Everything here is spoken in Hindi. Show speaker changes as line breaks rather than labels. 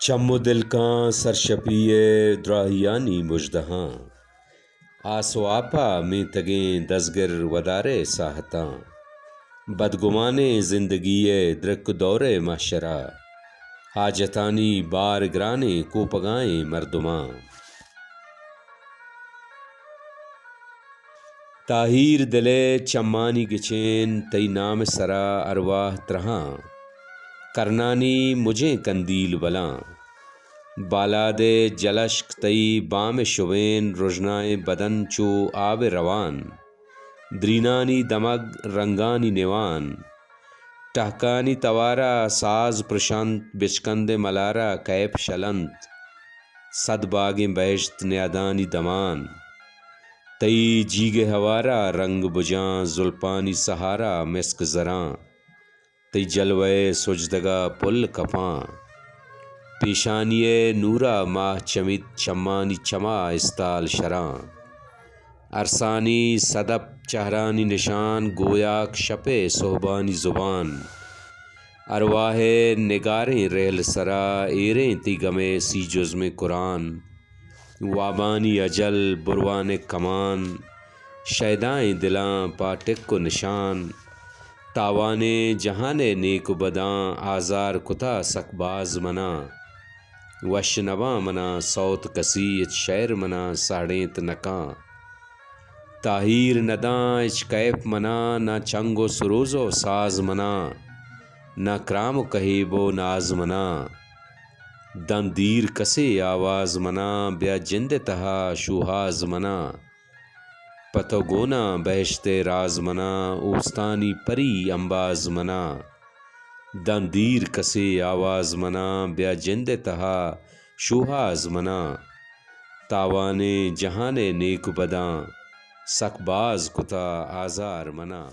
चम्मो दिल कां सरशपीए द्राहियानी मुजदहां आसो आपा में तगें दसगर वदारे साहतां बदगुमाने जिंदगीए द्रक दौरे माशरा हाजतानी बार ग्राने कोपगाए मर्दुमां ताहीर दिले चम्मानी गिचेन तई नाम सरा अरवाह त्रहां करनानी मुझे कंदील बलां बालादे जलश्क तई बाम शुवेन रुजनाए बदन चो आब रवान द्रीनानी दमग रंगानी निवान टहकानी तवारा साज प्रशांत बिचकंदे मलारा कैप शलंत सदबागे बहश्त न्यादानी दमान तई जीगे हवारा रंग बुजां जुल्पानी सहारा मिस्क जरां तई जलवे सुजदगा पुल कपां पेशानिये नूरा माह चमित चम्मानी चमा इस्ताल शरां अरसानी सदब चहरानी निशान गोयाक शपे सोहबानी जुबान अरवाहे निगारें रेल सरा एरें तिगमे सी जुज़्म कुरान वाबानी अजल बुरवान कमान शैदाएं दिलां पाटिक को निशान तावाने जहाने नेक बदां आज़ार कुता सकबाज मना वश नवा मना सौत कसीच शैर मना साड़ेत नकां ताहीर नदां इच कैफ मना ना चंगो सुरोज़ो साज मना ना क्राम कहेबो नाज मना दंदीर कसे आवाज मना ब्या जिंद तहा शुहाज मना पतोगोना बहश्ते राज मना ओस्तानी परी अंबाज मना दंदीर कसे आवाज मना ब्या जिंद तहा शुहाज मना तावाने जहाने नेक बदां सकबाज कुता आज़ार मना।